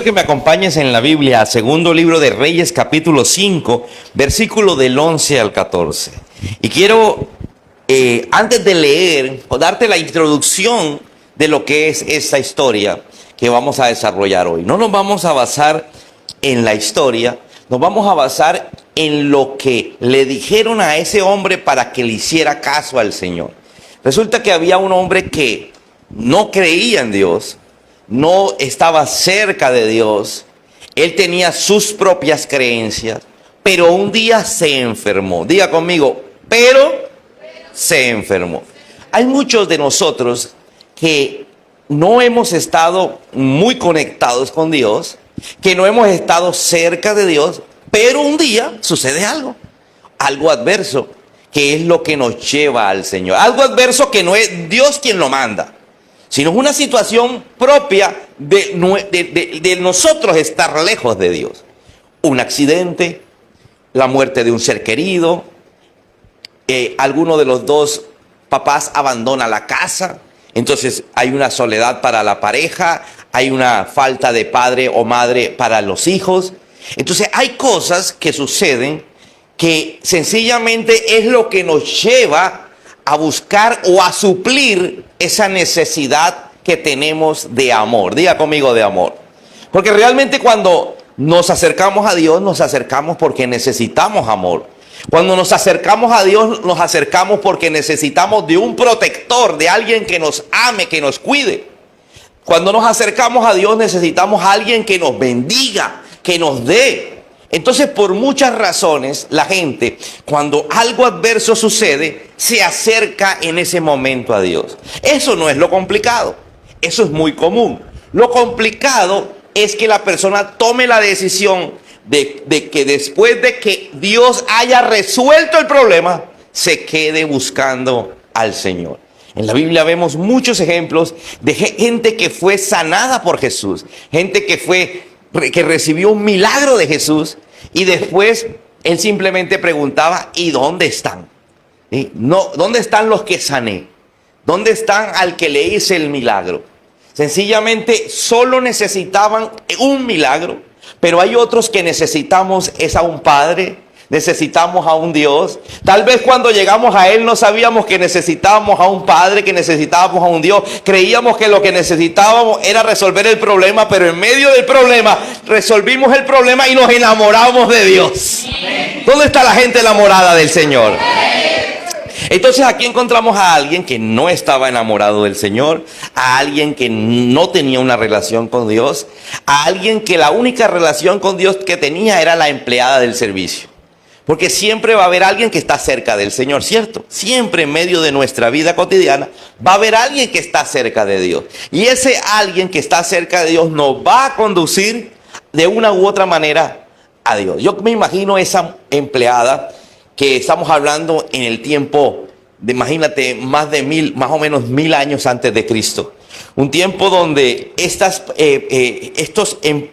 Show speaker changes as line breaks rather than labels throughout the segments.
que me acompañes en la Biblia, segundo libro de Reyes, capítulo 5, versículo del 11 al 14. Y quiero, antes de leer, o darte la introducción de lo que es esta historia que vamos a desarrollar hoy. No nos vamos a basar en la historia, nos vamos a basar en lo que le dijeron a ese hombre para que le hiciera caso al Señor. Resulta que había un hombre que no creía en Dios, no estaba cerca de Dios, él tenía sus propias creencias, pero un día se enfermó. Diga conmigo, pero se enfermó. Hay muchos de nosotros que no hemos estado muy conectados con Dios, que no hemos estado cerca de Dios, pero un día sucede algo adverso, que es lo que nos lleva al Señor. Algo adverso que no es Dios quien lo manda, sino es una situación propia de nosotros estar lejos de Dios. Un accidente, la muerte de un ser querido, alguno de los dos papás abandona la casa, entonces hay una soledad para la pareja, hay una falta de padre o madre para los hijos. Entonces hay cosas que suceden que sencillamente es lo que nos lleva a buscar o a suplir esa necesidad que tenemos de amor. Diga conmigo, de amor. Porque realmente cuando nos acercamos a Dios, nos acercamos porque necesitamos amor. Cuando nos acercamos a Dios, nos acercamos porque necesitamos de un protector, de alguien que nos ame, que nos cuide. Cuando nos acercamos a Dios, necesitamos a alguien que nos bendiga, que nos dé. Entonces, por muchas razones, la gente, cuando algo adverso sucede, se acerca en ese momento a Dios. Eso no es lo complicado, eso es muy común. Lo complicado es que la persona tome la decisión de que después de que Dios haya resuelto el problema, se quede buscando al Señor. En la Biblia vemos muchos ejemplos de gente que fue sanada por Jesús, gente que recibió un milagro de Jesús y después él simplemente preguntaba, ¿y dónde están? ¿Sí? No, ¿dónde están los que sané? ¿Dónde están al que le hice el milagro? Sencillamente solo necesitaban un milagro, pero hay otros que necesitamos es a un Padre, necesitamos a un Dios. Tal vez cuando llegamos a Él no sabíamos que necesitábamos a un Padre, que necesitábamos a un Dios. Creíamos que lo que necesitábamos era resolver el problema, pero en medio del problema resolvimos el problema y nos enamoramos de Dios. ¿Dónde está la gente enamorada del Señor? Entonces aquí encontramos a alguien que no estaba enamorado del Señor, a alguien que no tenía una relación con Dios, a alguien que la única relación con Dios que tenía era la empleada del servicio. Porque siempre va a haber alguien que está cerca del Señor, ¿cierto? Siempre en medio de nuestra vida cotidiana va a haber alguien que está cerca de Dios. Y ese alguien que está cerca de Dios nos va a conducir de una u otra manera a Dios. Yo me imagino esa empleada que estamos hablando en el tiempo de, imagínate, más o menos 1000 años antes de Cristo. Un tiempo donde estos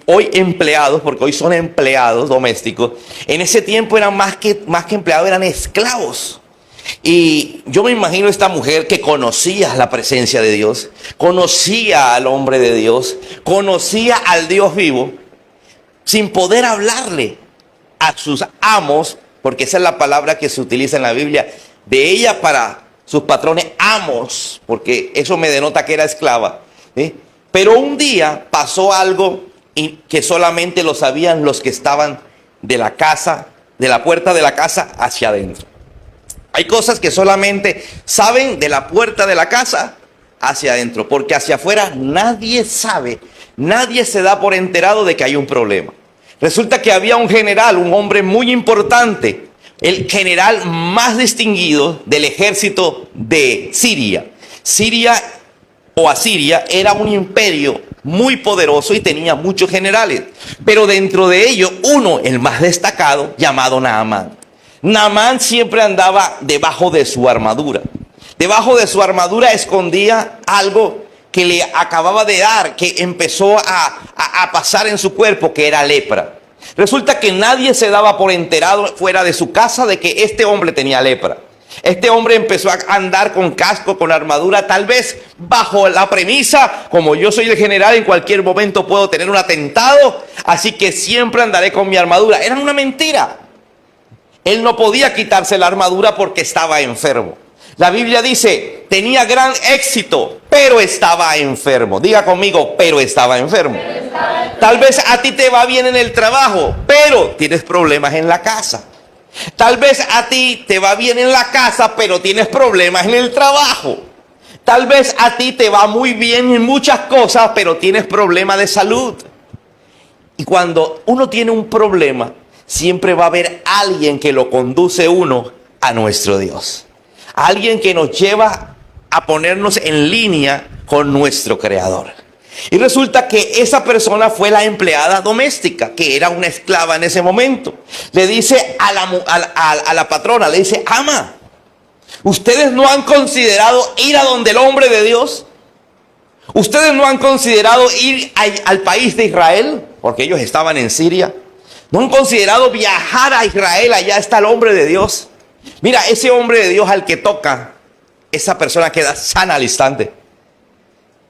hoy empleados, porque hoy son empleados domésticos, en ese tiempo eran más que empleados, eran esclavos. Y yo me imagino esta mujer que conocía la presencia de Dios, conocía al hombre de Dios, conocía al Dios vivo, sin poder hablarle a sus amos, porque esa es la palabra que se utiliza en la Biblia, de ella para sus patrones, amos, porque eso me denota que era esclava, ¿sí? Pero un día pasó algo que solamente lo sabían los que estaban de la casa, de la puerta de la casa hacia adentro. Hay cosas que solamente saben de la puerta de la casa hacia adentro, porque hacia afuera nadie sabe, nadie se da por enterado de que hay un problema. Resulta que había un general, un hombre muy importante, el general más distinguido del ejército de Siria. Siria o Asiria era un imperio muy poderoso y tenía muchos generales. Pero dentro de ellos, uno, el más destacado, llamado Naamán. Naamán siempre andaba debajo de su armadura. Debajo de su armadura escondía algo que le acababa de dar, que empezó a pasar en su cuerpo, que era lepra. Resulta que nadie se daba por enterado fuera de su casa de que este hombre tenía lepra. Este hombre empezó a andar con casco, con armadura, tal vez bajo la premisa, como yo soy el general, en cualquier momento puedo tener un atentado, así que siempre andaré con mi armadura. Era una mentira. Él no podía quitarse la armadura porque estaba enfermo. La Biblia dice, tenía gran éxito, pero estaba enfermo. Diga conmigo, pero estaba enfermo. Tal vez a ti te va bien en el trabajo, pero tienes problemas en la casa. Tal vez a ti te va bien en la casa, pero tienes problemas en el trabajo. Tal vez a ti te va muy bien en muchas cosas, pero tienes problemas de salud. Y cuando uno tiene un problema, siempre va a haber alguien que lo conduce uno a nuestro Dios. Alguien que nos lleva a ponernos en línea con nuestro Creador. Y resulta que esa persona fue la empleada doméstica, que era una esclava en ese momento. Le dice a la patrona, le dice, ama, ¿ustedes no han considerado ir a donde el hombre de Dios? ¿Ustedes no han considerado ir al país de Israel? Porque ellos estaban en Siria. ¿No han considerado viajar a Israel? Allá está el hombre de Dios. Mira, ese hombre de Dios al que toca, esa persona queda sana al instante.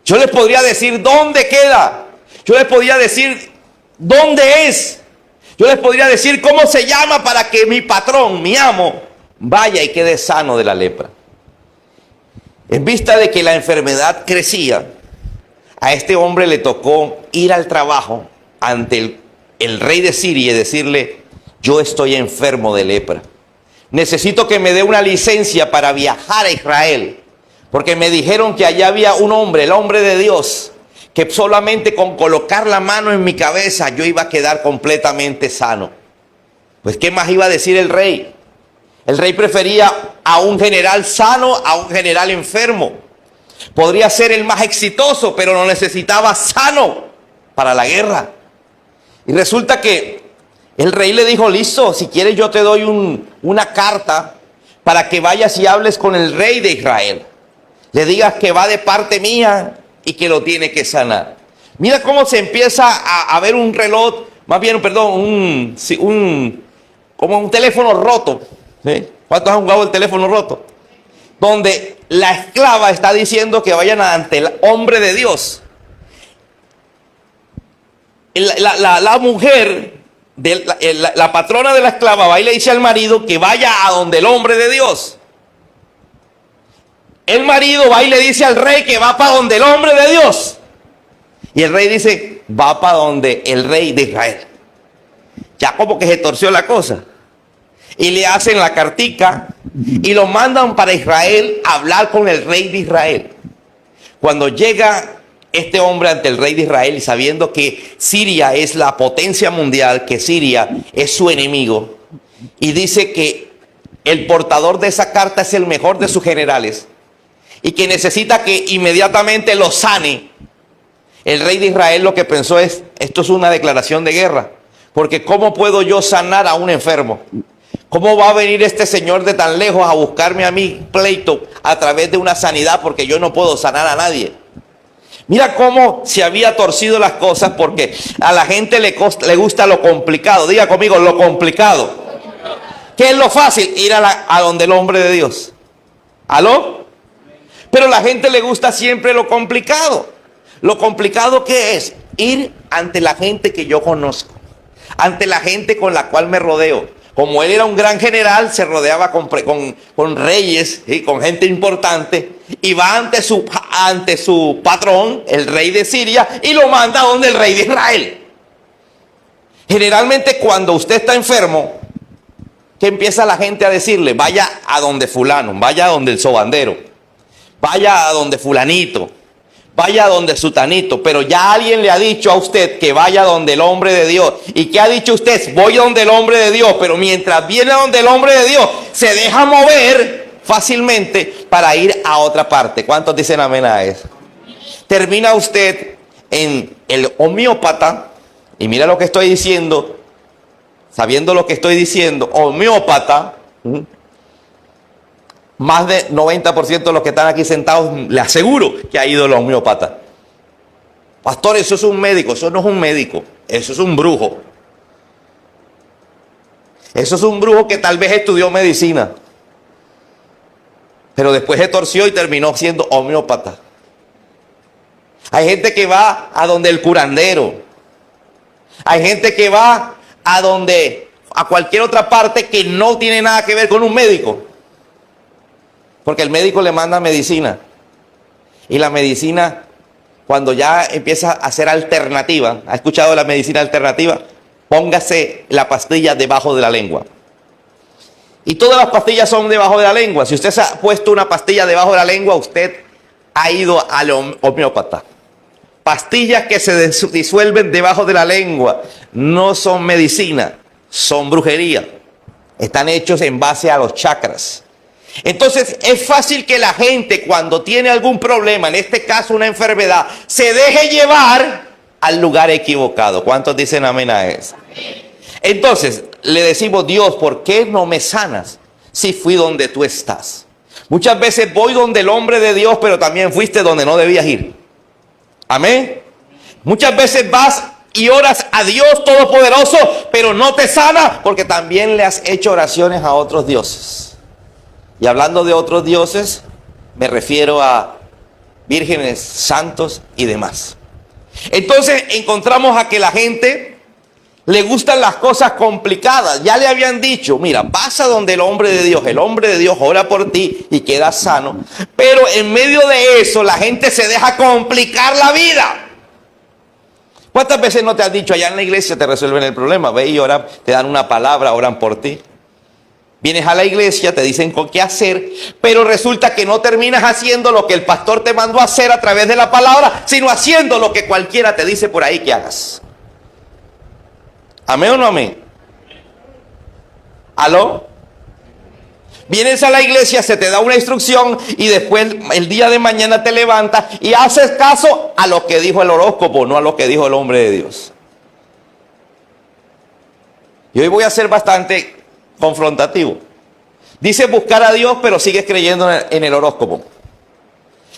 Yo les podría decir dónde queda. Yo les podría decir dónde es. Yo les podría decir cómo se llama para que mi patrón, mi amo, vaya y quede sano de la lepra. En vista de que la enfermedad crecía, a este hombre le tocó ir al trabajo ante el rey de Siria y decirle, yo estoy enfermo de lepra. Necesito que me dé una licencia para viajar a Israel. Porque me dijeron que allá había un hombre, el hombre de Dios, que solamente con colocar la mano en mi cabeza yo iba a quedar completamente sano. Pues ¿qué más iba a decir el rey? El rey prefería a un general sano a un general enfermo. Podría ser el más exitoso, pero lo necesitaba sano para la guerra. Y resulta que el rey le dijo, listo, si quieres yo te doy una carta para que vayas y hables con el rey de Israel. Le digas que va de parte mía y que lo tiene que sanar. Mira cómo se empieza a ver un reloj, más bien, perdón, como un teléfono roto. ¿Sí? ¿Cuántos han jugado el teléfono roto? Donde la esclava está diciendo que vayan ante el hombre de Dios. La mujer, la patrona de la esclava va y le dice al marido que vaya a donde el hombre de Dios. El marido va y le dice al rey que va para donde el hombre de Dios. Y el rey dice, va para donde el rey de Israel. Ya como que se torció la cosa. Y le hacen la cartica y lo mandan para Israel a hablar con el rey de Israel. Cuando llega este hombre ante el rey de Israel y sabiendo que Siria es la potencia mundial, que Siria es su enemigo, y dice que el portador de esa carta es el mejor de sus generales, y que necesita que inmediatamente lo sane. El rey de Israel lo que pensó es, esto es una declaración de guerra, porque ¿cómo puedo yo sanar a un enfermo? ¿Cómo va a venir este señor de tan lejos a buscarme a mí pleito a través de una sanidad? Porque yo no puedo sanar a nadie. Mira cómo se había torcido las cosas, porque a la gente le gusta lo complicado. Diga conmigo, lo complicado. ¿Qué es lo fácil? Ir a donde el hombre de Dios. ¿Aló? Pero a la gente le gusta siempre lo complicado. ¿Lo complicado qué es? Ir ante la gente que yo conozco, ante la gente con la cual me rodeo. Como él era un gran general, se rodeaba con reyes y con gente importante, y va ante su patrón, el rey de Siria, y lo manda a donde el rey de Israel. Generalmente cuando usted está enfermo, ¿qué empieza la gente a decirle? Vaya a donde fulano, vaya a donde el sobandero, vaya a donde fulanito, vaya a donde sutanito. Pero ya alguien le ha dicho a usted que vaya a donde el hombre de Dios. ¿Y qué ha dicho usted? Voy a donde el hombre de Dios. Pero mientras viene a donde el hombre de Dios, se deja mover fácilmente para ir a otra parte. ¿Cuántos dicen amén a eso? Termina usted en el homeópata, y mira lo que estoy diciendo, sabiendo lo que estoy diciendo, homeópata. Más de 90% de los que están aquí sentados, le aseguro que ha ido a los homeópatas. Pastor, eso es un médico. Eso no es un médico, eso es un brujo. Eso es un brujo que tal vez estudió medicina. pero después se torció y terminó siendo homeópata. Hay gente que va a donde el curandero. Hay gente que va a cualquier otra parte que no tiene nada que ver con un médico. Porque el médico le manda medicina. Y la medicina, cuando ya empieza a ser alternativa, ¿ha escuchado la medicina alternativa? Póngase la pastilla debajo de la lengua. Y todas las pastillas son debajo de la lengua. Si usted se ha puesto una pastilla debajo de la lengua, usted ha ido al homeópata. Pastillas que se disuelven debajo de la lengua no son medicina, son brujería. Están hechos en base a los chakras. Entonces es fácil que la gente, cuando tiene algún problema, en este caso una enfermedad, se deje llevar al lugar equivocado. ¿Cuántos dicen amén a eso? Entonces le decimos: Dios, ¿por qué no me sanas si fui donde tú estás? Muchas veces voy donde el hombre de Dios, pero también fuiste donde no debías ir. Amén. Muchas veces vas y oras a Dios Todopoderoso, pero no te sana porque también le has hecho oraciones a otros dioses. Y hablando de otros dioses, me refiero a vírgenes, santos y demás. Entonces encontramos a que la gente le gustan las cosas complicadas. Ya le habían dicho: mira, vas a donde el hombre de Dios ora por ti y quedas sano. Pero en medio de eso la gente se deja complicar la vida. ¿Cuántas veces no te han dicho allá en la iglesia te resuelven el problema? Ve y ora, te dan una palabra, oran por ti. Vienes a la iglesia, te dicen con qué hacer, pero resulta que no terminas haciendo lo que el pastor te mandó a hacer a través de la palabra, sino haciendo lo que cualquiera te dice por ahí que hagas. ¿Amén o no amén? ¿Aló? Vienes a la iglesia, se te da una instrucción y después el día de mañana te levantas y haces caso a lo que dijo el horóscopo, no a lo que dijo el hombre de Dios. Y hoy voy a ser bastante confrontativo. Dices buscar a Dios, pero sigues creyendo en el horóscopo.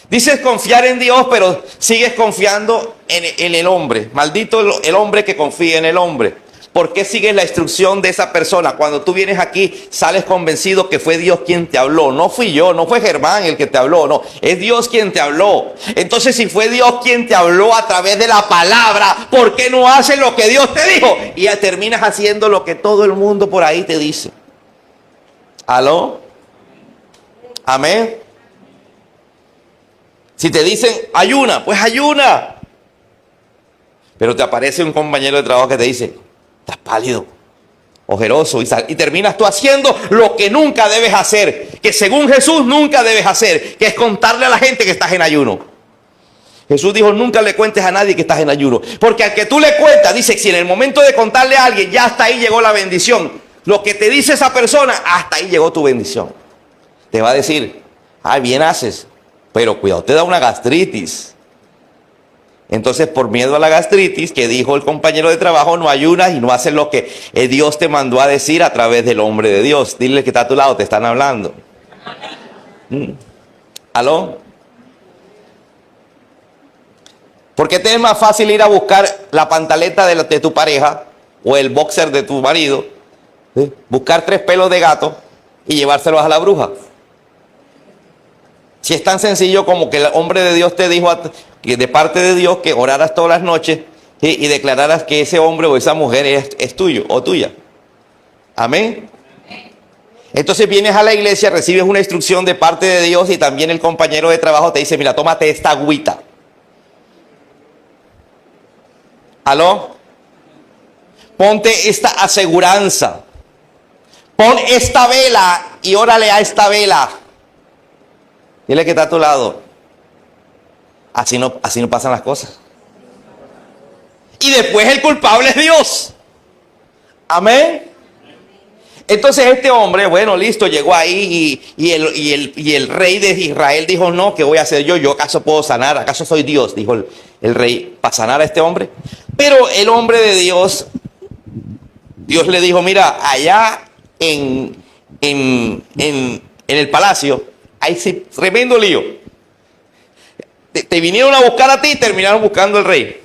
Dices confiar en Dios, pero sigues confiando en el hombre. Maldito el hombre que confía en el hombre. ¿Por qué sigues la instrucción de esa persona? Cuando tú vienes aquí, sales convencido que fue Dios quien te habló. No fui yo, no fue Germán el que te habló, no. Es Dios quien te habló. Entonces, si fue Dios quien te habló a través de la palabra, ¿por qué no haces lo que Dios te dijo? Y ya terminas haciendo lo que todo el mundo por ahí te dice. ¿Aló? Amén. Si te dicen ayuna, pues ayuna. Pero te aparece un compañero de trabajo que te dice: estás pálido, ojeroso, y terminas tú haciendo lo que nunca debes hacer, que según Jesús nunca debes hacer, que es contarle a la gente que estás en ayuno. Jesús dijo: nunca le cuentes a nadie que estás en ayuno, porque al que tú le cuentas, dice, si en el momento de contarle a alguien, ya hasta ahí llegó la bendición, lo que te dice esa persona, hasta ahí llegó tu bendición. Te va a decir: ah, bien haces, pero cuidado, te da una gastritis. Entonces, por miedo a la gastritis, que dijo el compañero de trabajo, no ayunas y no haces lo que Dios te mandó a decir a través del hombre de Dios. Dile que está a tu lado, te están hablando. ¿Aló? ¿Por qué te es más fácil ir a buscar la pantaleta de tu pareja o el boxer de tu marido, buscar 3 pelos de gato y llevárselos a la bruja? Si es tan sencillo como que el hombre de Dios te dijo de parte de Dios que oraras todas las noches, ¿sí?, y declararas que ese hombre o esa mujer es tuyo o tuya. Amén. Entonces vienes a la iglesia, recibes una instrucción de parte de Dios y también el compañero de trabajo te dice: mira, tómate esta agüita. ¿Aló? Ponte esta aseguranza. Pon esta vela y órale a esta vela. Dile que está a tu lado. Así no pasan las cosas. Y después el culpable es Dios. Amén. Entonces este hombre, bueno, listo, llegó ahí y el rey de Israel dijo: no, ¿qué voy a hacer yo? ¿Yo acaso puedo sanar? ¿Acaso soy Dios? Dijo el rey, para sanar a este hombre. Pero el hombre de Dios, Dios le dijo: mira, allá en el palacio hay tremendo lío. Te vinieron a buscar a ti y terminaron buscando al rey.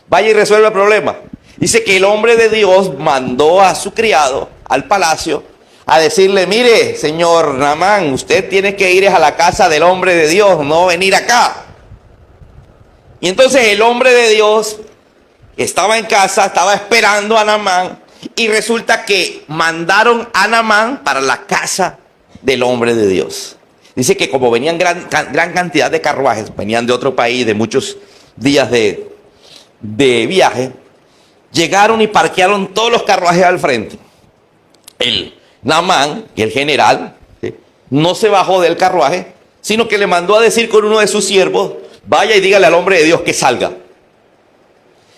Vaya y resuelve el problema. Dice que el hombre de Dios mandó a su criado al palacio a decirle, mire, señor Naamán, usted tiene que ir a la casa del hombre de Dios, no venir acá. Y entonces el hombre de Dios estaba en casa, estaba esperando a Naamán, y resulta que mandaron a Naamán para la casa del hombre de Dios. Dice que como venían gran cantidad de carruajes, venían de otro país, de muchos días de viaje, llegaron y parquearon todos los carruajes al frente. El Naamán, el general, ¿sí?, no se bajó del carruaje, sino que le mandó a decir con uno de sus siervos, vaya y dígale al hombre de Dios que salga.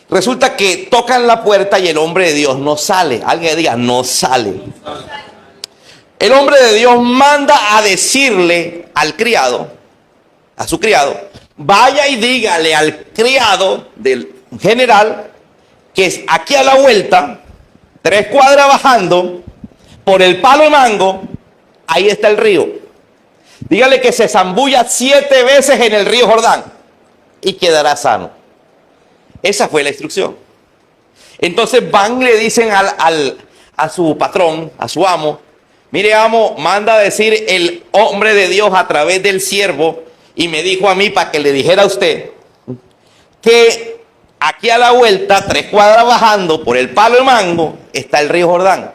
Resulta que tocan la puerta y el hombre de Dios no sale. Alguien diga, no sale. El hombre de Dios manda a decirle al criado, a su criado, vaya y dígale al criado del general que es aquí a la vuelta, 3 cuadras bajando, por el palo de mango, ahí está el río. Dígale que se zambulla 7 veces en el río Jordán y quedará sano. Esa fue la instrucción. Entonces van y le dicen a su patrón, a su amo, mire amo, manda a decir el hombre de Dios a través del siervo, y me dijo a mí para que le dijera a usted que aquí a la vuelta, 3 cuadras bajando por el palo de mango, está el río Jordán,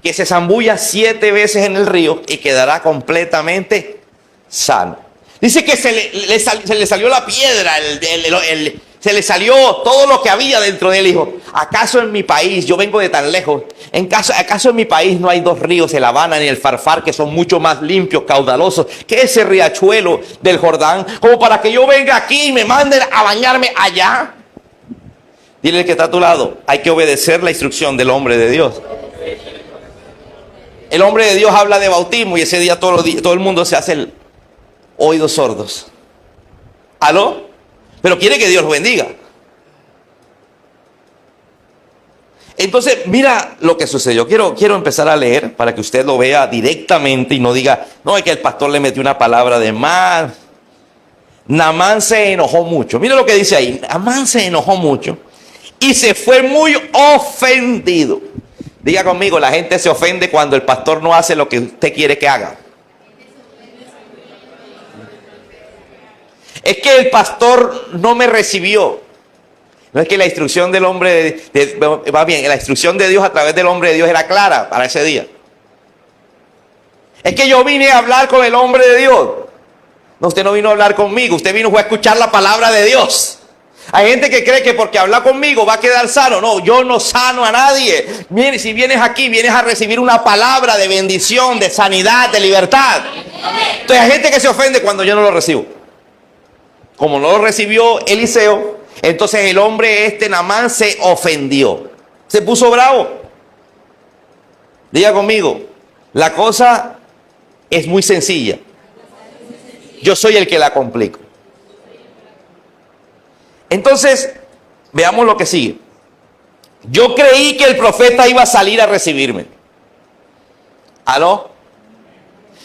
que se zambulla 7 veces en el río y quedará completamente sano. Dice que se le salió la piedra, se le salió todo lo que había dentro de él. Dijo, ¿acaso en mi país, yo vengo de tan lejos, acaso en mi país no hay 2 ríos, el Habana y el Farfar, que son mucho más limpios, caudalosos que ese riachuelo del Jordán, como para que yo venga aquí y me manden a bañarme allá? Dile que está a tu lado, hay que obedecer la instrucción del hombre de Dios. El hombre de Dios habla de bautismo y ese día todo el mundo se hace el oídos sordos. ¿Aló? Pero quiere que Dios lo bendiga. Entonces, mira lo que sucedió. Quiero empezar a leer para que usted lo vea directamente y no diga, no, es que el pastor le metió una palabra de más. Naamán se enojó mucho. Mira lo que dice ahí. Naamán se enojó mucho y se fue muy ofendido. Diga conmigo, la gente se ofende cuando el pastor no hace lo que usted quiere que haga. Es que el pastor no me recibió. No es que la instrucción del hombre, va bien, la instrucción de Dios a través del hombre de Dios era clara para ese día. Es que yo vine a hablar con el hombre de Dios. No, usted no vino a hablar conmigo, usted vino a escuchar la palabra de Dios. Hay gente que cree que porque habla conmigo va a quedar sano. No, yo no sano a nadie. Mire, si vienes aquí, vienes a recibir una palabra de bendición, de sanidad, de libertad. Entonces hay gente que se ofende cuando yo no lo recibo. Como no lo recibió Eliseo, entonces el hombre Naamán se ofendió. Se puso bravo. Diga conmigo, la cosa es muy sencilla. Yo soy el que la complico. Entonces, veamos lo que sigue. Yo creí que el profeta iba a salir a recibirme. ¿Aló?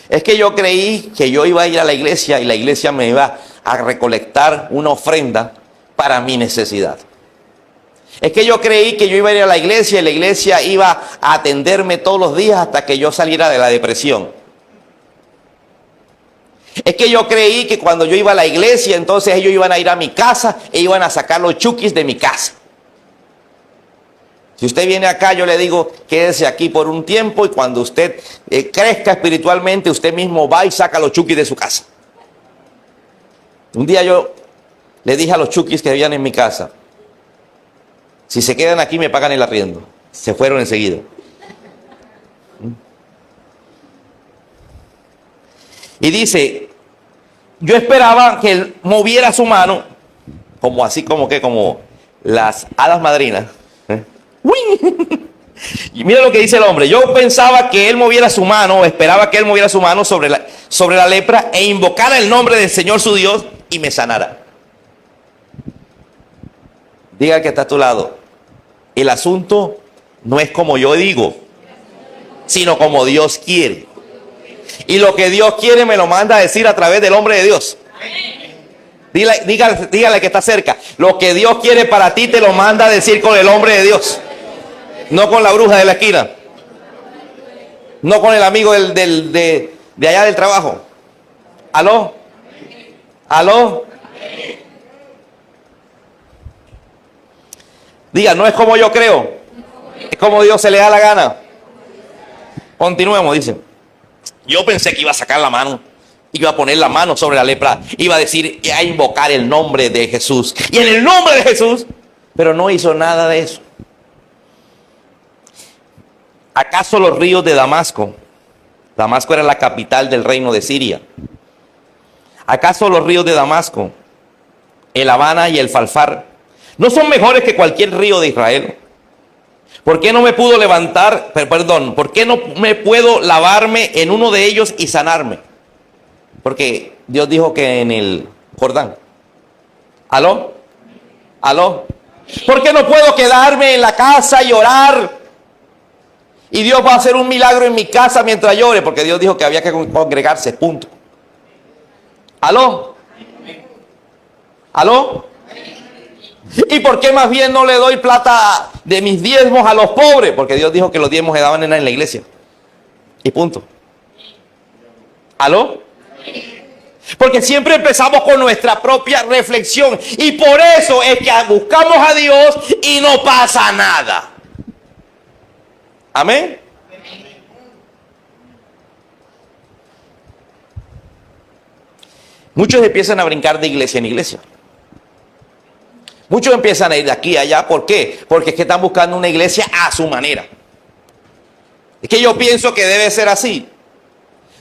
Es que yo creí que yo iba a ir a la iglesia y la iglesia me iba a recolectar una ofrenda para mi necesidad. Es que yo creí que yo iba a ir a la iglesia y la iglesia iba a atenderme todos los días hasta que yo saliera de la depresión. Es que yo creí que cuando yo iba a la iglesia, entonces ellos iban a ir a mi casa e iban a sacar los chukis de mi casa. Si usted viene acá, yo le digo, quédese aquí por un tiempo y cuando usted crezca espiritualmente, usted mismo va y saca los chukis de su casa. Un día yo le dije a los chukis que habían en mi casa, si se quedan aquí me pagan el arriendo. Se fueron enseguida. Y dice, yo esperaba que él moviera su mano, como así como las hadas madrinas. Y mira lo que dice el hombre. Yo pensaba que él moviera su mano, esperaba que él moviera su mano sobre la lepra e invocara el nombre del Señor su Dios y me sanara. Diga que está a tu lado. El asunto no es como yo digo, sino como Dios quiere. Y lo que Dios quiere me lo manda a decir a través del hombre de Dios. Dígale que está cerca. Lo que Dios quiere para ti te lo manda a decir con el hombre de Dios. No con la bruja de la esquina. No con el amigo de allá del trabajo. ¿Aló? ¿Aló? Diga, no es como yo creo, es como Dios se le da la gana. Continuemos, dice. Yo pensé que iba a sacar la mano, iba a poner la mano sobre la lepra, iba a decir, a invocar el nombre de Jesús. Y en el nombre de Jesús, pero no hizo nada de eso. ¿Acaso los ríos de Damasco? Damasco era la capital del reino de Siria. ¿Acaso los ríos de Damasco, el Habana y el Falfar, no son mejores que cualquier río de Israel? ¿Por qué no me pudo levantar, perdón, por qué no me puedo lavarme en uno de ellos y sanarme? Porque Dios dijo que en el Jordán. ¿Aló? ¿Aló? ¿Por qué no puedo quedarme en la casa y orar? Y Dios va a hacer un milagro en mi casa mientras llore, porque Dios dijo que había que congregarse, punto. ¿Aló? ¿Aló? ¿Y por qué más bien no le doy plata de mis diezmos a los pobres? Porque Dios dijo que los diezmos se daban en la iglesia. Y punto. ¿Aló? Porque siempre empezamos con nuestra propia reflexión. Y por eso es que buscamos a Dios y no pasa nada. Amén. Muchos empiezan a brincar de iglesia en iglesia. Muchos empiezan a ir de aquí a allá. ¿Por qué? Porque es que están buscando una iglesia a su manera. Es que yo pienso que debe ser así.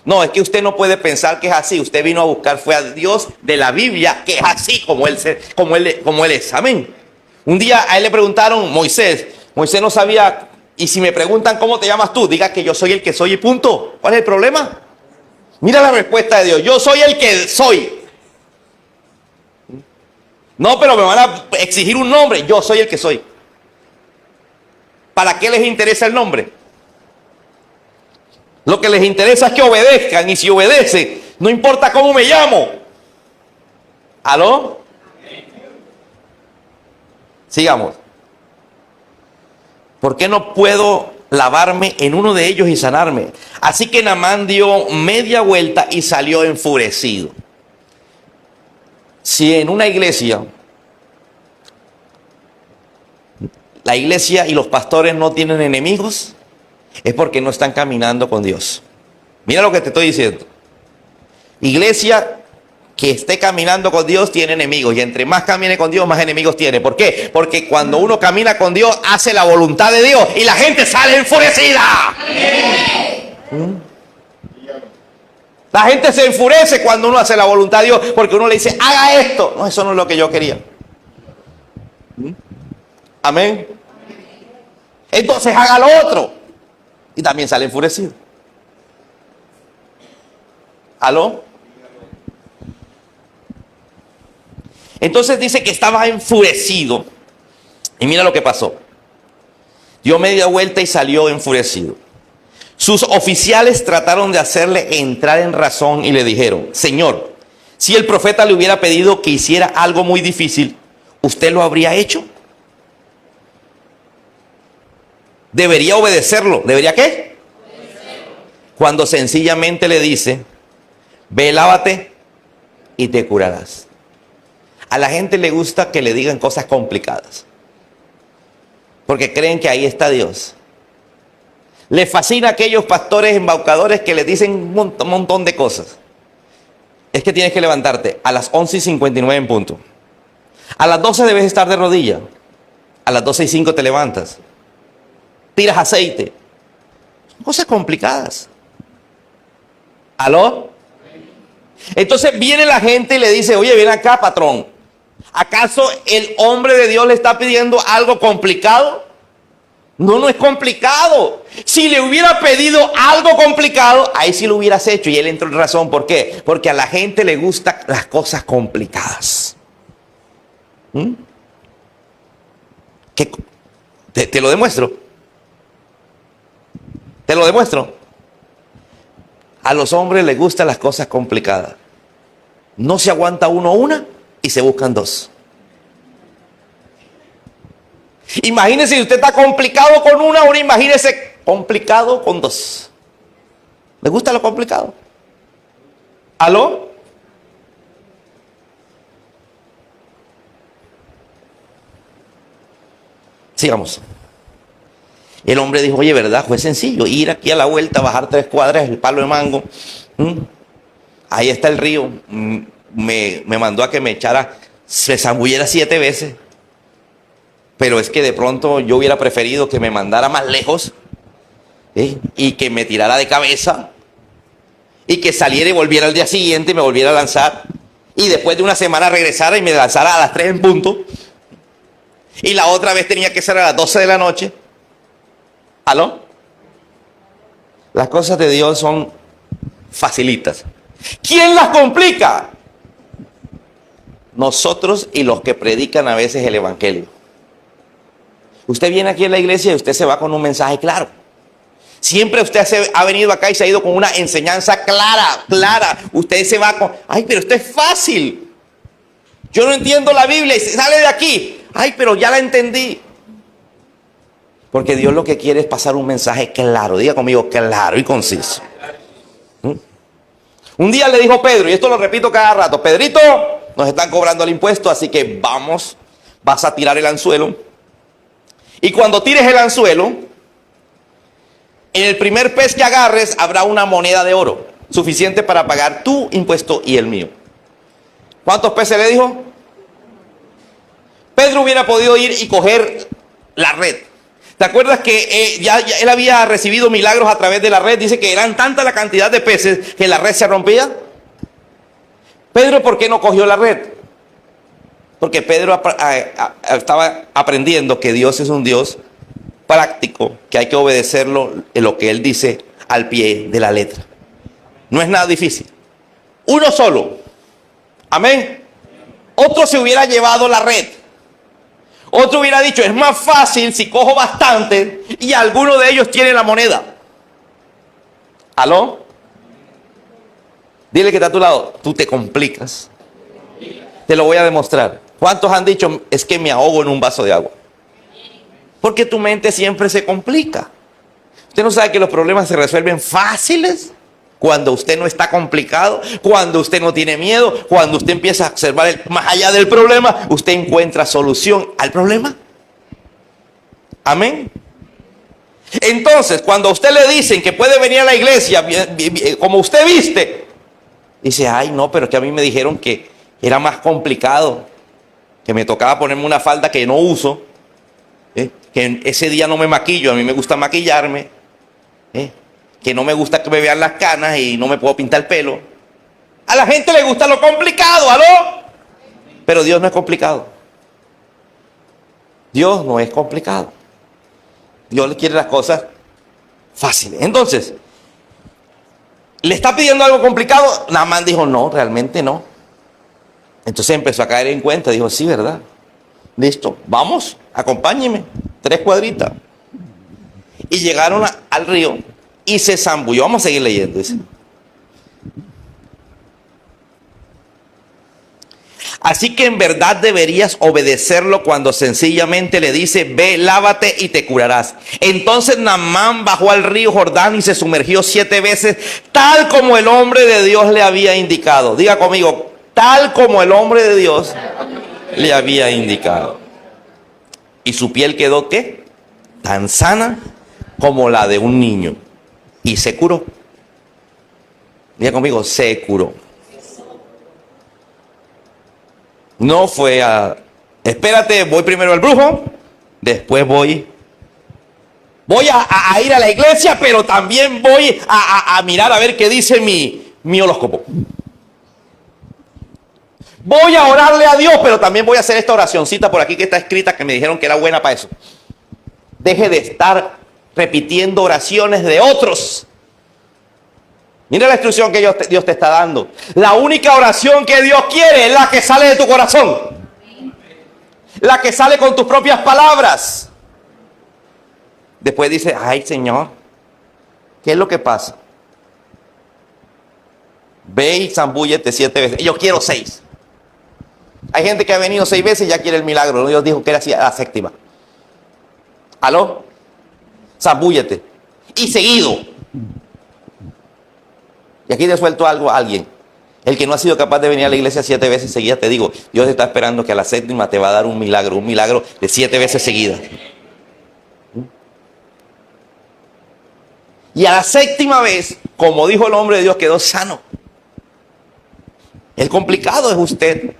No, es que usted no puede pensar que es así. Usted vino a buscar, fue a Dios de la Biblia, que es así como él es. Amén. Un día a él le preguntaron, Moisés no sabía, y si me preguntan cómo te llamas tú, diga que yo soy el que soy y punto. ¿Cuál es el problema? Mira la respuesta de Dios, yo soy el que soy. No, pero me van a exigir un nombre. Yo soy el que soy. ¿Para qué les interesa el nombre? Lo que les interesa es que obedezcan. Y si obedecen, no importa cómo me llamo. ¿Aló? Sigamos. ¿Por qué no puedo lavarme en uno de ellos y sanarme? Así que Naamán dio media vuelta y salió enfurecido. Si en una iglesia, la iglesia y los pastores no tienen enemigos, es porque no están caminando con Dios. Mira lo que te estoy diciendo. Iglesia que esté caminando con Dios tiene enemigos. Y entre más camine con Dios, más enemigos tiene. ¿Por qué? Porque cuando uno camina con Dios, hace la voluntad de Dios y la gente sale enfurecida. ¿Mm? La gente se enfurece cuando uno hace la voluntad de Dios, porque uno le dice, haga esto. No, eso no es lo que yo quería. Amén. Entonces haga lo otro. Y también sale enfurecido. ¿Aló? Entonces dice que estaba enfurecido. Y mira lo que pasó. Dio media vuelta y salió enfurecido. Sus oficiales trataron de hacerle entrar en razón y le dijeron, Señor, si el profeta le hubiera pedido que hiciera algo muy difícil, ¿usted lo habría hecho? Debería obedecerlo. ¿Debería qué? Obedecerlo. Cuando sencillamente le dice, ve, lávate y te curarás. A la gente le gusta que le digan cosas complicadas, porque creen que ahí está Dios. Les fascina a aquellos pastores embaucadores que les dicen un montón de cosas. Es que tienes que levantarte a las 11:59 en punto. A las 12 debes estar de rodilla. A las 12:05 te levantas. Tiras aceite. Son cosas complicadas. ¿Aló? Entonces viene la gente y le dice, oye, ven acá, patrón. ¿Acaso el hombre de Dios le está pidiendo algo complicado? No, no es complicado. Si le hubiera pedido algo complicado, ahí sí lo hubieras hecho. Y él entró en razón. ¿Por qué? Porque a la gente le gustan las cosas complicadas. ¿Qué? Te lo demuestro. Te lo demuestro. A los hombres les gustan las cosas complicadas. No se aguanta uno una y se buscan dos. Imagínese si usted está complicado con una, ahora imagínese complicado con dos. ¿Les gusta lo complicado? ¿Aló? Sigamos. El hombre dijo, oye, ¿verdad? Fue sencillo. Ir aquí a la vuelta, bajar 3 cuadras, el palo de mango. Ahí está el río. Me mandó a que me echara, se zambullera 7 veces. Pero es que de pronto yo hubiera preferido que me mandara más lejos, y que me tirara de cabeza y que saliera y volviera al día siguiente y me volviera a lanzar. Y después de una semana regresara y me lanzara a las 3 en punto. Y la otra vez tenía que ser a las 12 de la noche. ¿Aló? Las cosas de Dios son facilitas. ¿Quién las complica? Nosotros y los que predican a veces el evangelio. Usted viene aquí a la iglesia y usted se va con un mensaje claro. Siempre usted ha venido acá y se ha ido con una enseñanza clara. Usted se va con, ay, pero esto es fácil. Yo no entiendo la Biblia y se sale de aquí. Ay, pero ya la entendí. Porque Dios lo que quiere es pasar un mensaje claro. Diga conmigo, claro y conciso. Un día le dijo Pedro, y esto lo repito cada rato, Pedrito, nos están cobrando el impuesto, así que vas a tirar el anzuelo. Y cuando tires el anzuelo, en el primer pez que agarres habrá una moneda de oro, suficiente para pagar tu impuesto y el mío. ¿Cuántos peces le dijo? Pedro hubiera podido ir y coger la red. ¿Te acuerdas que ya él había recibido milagros a través de la red? Dice que eran tanta la cantidad de peces que la red se rompía. Pedro, ¿por qué no cogió la red? Porque Pedro estaba aprendiendo que Dios es un Dios práctico, que hay que obedecerlo en lo que Él dice al pie de la letra. No es nada difícil. Uno solo. Amén. Otro se hubiera llevado la red. Otro hubiera dicho, es más fácil si cojo bastante y alguno de ellos tiene la moneda. ¿Aló? Dile que está a tu lado, tú te complicas. Te lo voy a demostrar. ¿Cuántos han dicho, es que me ahogo en un vaso de agua? Porque tu mente siempre se complica. ¿Usted no sabe que los problemas se resuelven fáciles? Cuando usted no está complicado, cuando usted no tiene miedo, cuando usted empieza a observar más allá del problema, usted encuentra solución al problema. Amén. Entonces, cuando a usted le dicen que puede venir a la iglesia como usted viste, dice, ay no, pero es que a mí me dijeron que era más complicado, que me tocaba ponerme una falda que no uso, que ese día no me maquillo, a mí me gusta maquillarme, que no me gusta que me vean las canas y no me puedo pintar el pelo. A la gente le gusta lo complicado, ¿aló? Pero Dios no es complicado. Dios no es complicado. Dios le quiere las cosas fáciles. Entonces, ¿le está pidiendo algo complicado? Naamán dijo, no, realmente no. Entonces empezó a caer en cuenta, dijo, sí, ¿verdad? Listo, vamos, acompáñeme, 3 cuadritas. Y llegaron al río y se zambulló. Vamos a seguir leyendo, dice. Así que en verdad deberías obedecerlo cuando sencillamente le dice, ve, lávate y te curarás. Entonces Naamán bajó al río Jordán y se sumergió 7 veces, tal como el hombre de Dios le había indicado. Diga conmigo, tal como el hombre de Dios le había indicado. Y su piel quedó, ¿qué? Tan sana como la de un niño. Y se curó. Diga conmigo, se curó. No fue a, espérate, voy primero al brujo, después voy a ir a la iglesia, pero también voy a mirar a ver qué dice mi horóscopo. Voy a orarle a Dios, pero también voy a hacer esta oracioncita por aquí que está escrita, que me dijeron que era buena para eso. Deje de estar repitiendo oraciones de otros. Mira la instrucción que Dios te está dando. La única oración que Dios quiere es la que sale de tu corazón. La que sale con tus propias palabras. Después dice, ay Señor, ¿qué es lo que pasa? Ve y zambúllete 7 veces. Yo quiero 6. Hay gente que ha venido 6 veces y ya quiere el milagro. Dios dijo que era la 7ª. ¿Aló? Zambúllete. Y seguido. Y aquí te suelto algo a alguien. El que no ha sido capaz de venir a la iglesia 7 veces seguidas, te digo, Dios está esperando que a la séptima te va a dar un milagro de 7 veces seguidas. Y a la séptima vez, como dijo el hombre de Dios, quedó sano. El complicado es usted,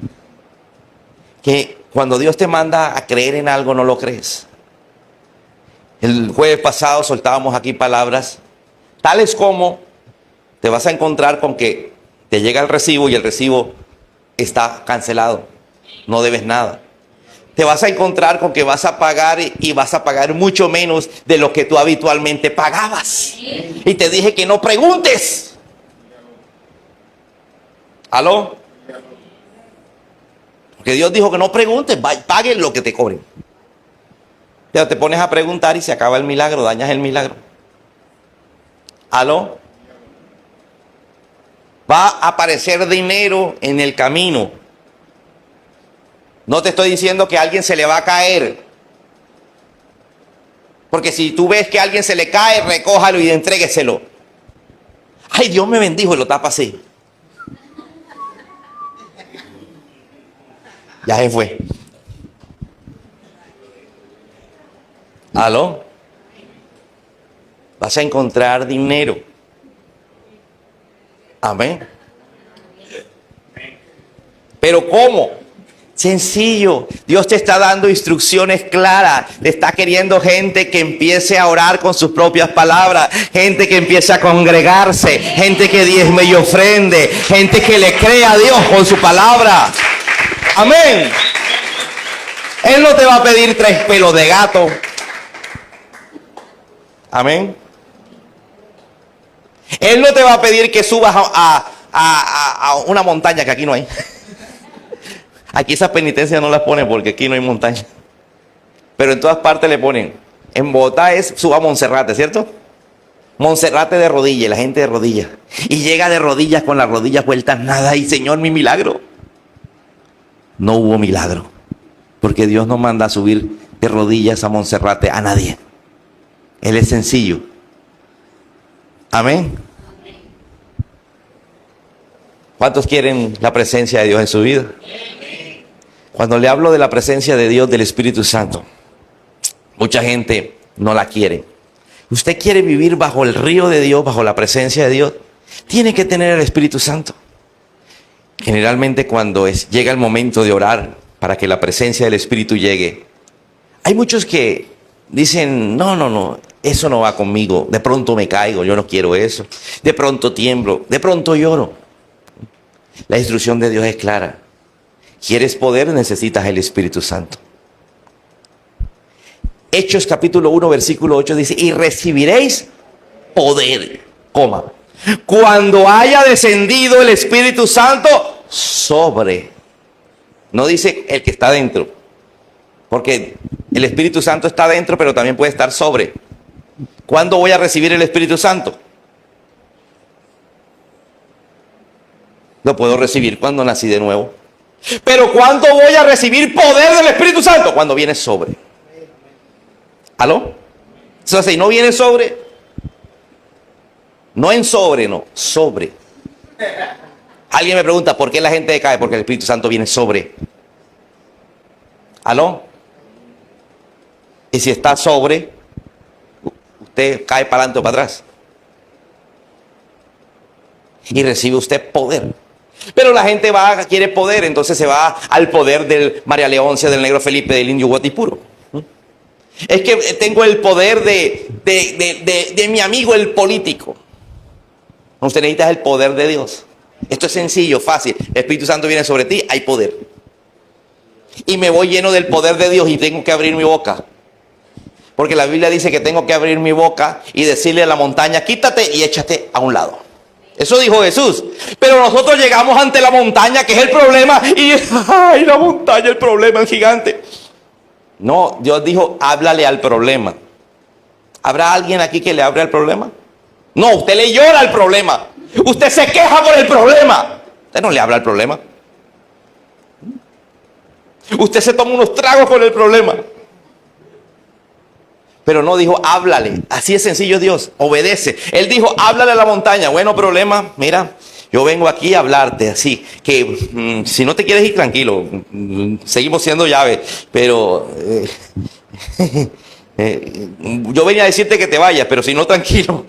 que cuando Dios te manda a creer en algo, no lo crees. El jueves pasado soltábamos aquí palabras, tales como te vas a encontrar con que te llega el recibo y el recibo está cancelado, no debes nada. Te vas a encontrar con que vas a pagar y vas a pagar mucho menos de lo que tú habitualmente pagabas. Y te dije que no preguntes. ¿Aló? Porque Dios dijo que no preguntes, pague lo que te cobren. Pero te pones a preguntar y se acaba el milagro, dañas el milagro. ¿Aló? Va a aparecer dinero en el camino. No te estoy diciendo que a alguien se le va a caer. Porque si tú ves que a alguien se le cae, recójalo y entrégueselo. Ay, Dios me bendijo y lo tapa así. Ya se fue. ¿Aló? Vas a encontrar dinero. Amén. Pero ¿cómo? Sencillo. Dios te está dando instrucciones claras. Te está queriendo gente que empiece a orar con sus propias palabras. Gente que empiece a congregarse. Gente que diezme y ofrende. Gente que le crea a Dios con su palabra. Amén. Él no te va a pedir 3 pelos de gato. Amén. Él no te va a pedir que subas a una montaña, que aquí no hay. Aquí esas penitencias no las ponen porque aquí no hay montaña. Pero en todas partes le ponen. En Bogotá es suba a Monserrate, ¿cierto? Monserrate de rodillas, la gente de rodillas. Y llega de rodillas con las rodillas vueltas nada. Y Señor, mi milagro. No hubo milagro. Porque Dios no manda a subir de rodillas a Monserrate a nadie. Él es sencillo. Amén. ¿Cuántos quieren la presencia de Dios en su vida? Cuando le hablo de la presencia de Dios, del Espíritu Santo, mucha gente no la quiere. Usted quiere vivir bajo el río de Dios, bajo la presencia de Dios, tiene que tener el Espíritu Santo. Generalmente cuando llega el momento de orar para que la presencia del Espíritu llegue, hay muchos que dicen, no, eso no va conmigo. De pronto me caigo, yo no quiero eso. De pronto tiemblo, de pronto lloro. La instrucción de Dios es clara. ¿Quieres poder? Necesitas el Espíritu Santo. Hechos capítulo 1, versículo 8 dice, y recibiréis poder, cuando haya descendido el Espíritu Santo sobre. No dice el que está dentro. Porque el Espíritu Santo está dentro, pero también puede estar sobre. ¿Cuándo voy a recibir el Espíritu Santo? Lo puedo recibir cuando nací de nuevo. Pero ¿cuándo voy a recibir poder del Espíritu Santo? Cuando viene sobre. ¿Aló? Entonces, si no viene sobre, no en sobre, no, sobre. Alguien me pregunta, ¿por qué la gente decae? Porque el Espíritu Santo viene sobre. ¿Aló? Y si está sobre, usted cae para adelante o para atrás. Y recibe usted poder. Pero la gente quiere poder, entonces se va al poder del María Leoncia, del Negro Felipe, del Indio Guatipuro. Es que tengo el poder de mi amigo el político. Usted necesita el poder de Dios. Esto es sencillo, fácil. El Espíritu Santo viene sobre ti, hay poder. Y me voy lleno del poder de Dios y tengo que abrir mi boca. Porque la Biblia dice que tengo que abrir mi boca y decirle a la montaña, quítate y échate a un lado. Eso dijo Jesús. Pero nosotros llegamos ante la montaña, que es el problema, y ¡ay, la montaña, el problema, el gigante! No, Dios dijo, háblale al problema. ¿Habrá alguien aquí que le hable al problema? No, usted le llora al problema. Usted se queja por el problema. Usted no le habla al problema. Usted se toma unos tragos con el problema. Pero no dijo, háblale. Así es sencillo Dios, obedece. Él dijo, háblale a la montaña. Bueno, problema, mira, yo vengo aquí a hablarte así, que si no te quieres ir, tranquilo, seguimos siendo llave, pero yo venía a decirte que te vayas, pero si no, tranquilo.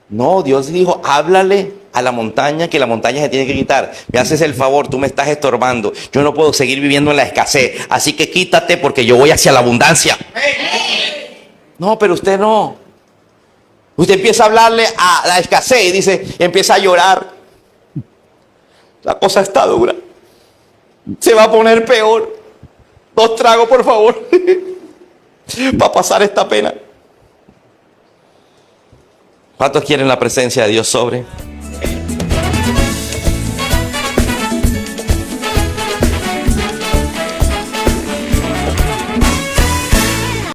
No, Dios dijo, háblale a la montaña, que la montaña se tiene que quitar. Me haces el favor, tú me estás estorbando. Yo no puedo seguir viviendo en la escasez, así que quítate porque yo voy hacia la abundancia. No, pero usted no. Usted empieza a hablarle a la escasez y dice, empieza a llorar. La cosa está dura. Se va a poner peor. 2 tragos, por favor, para pasar esta pena. ¿Cuántos quieren la presencia de Dios sobre?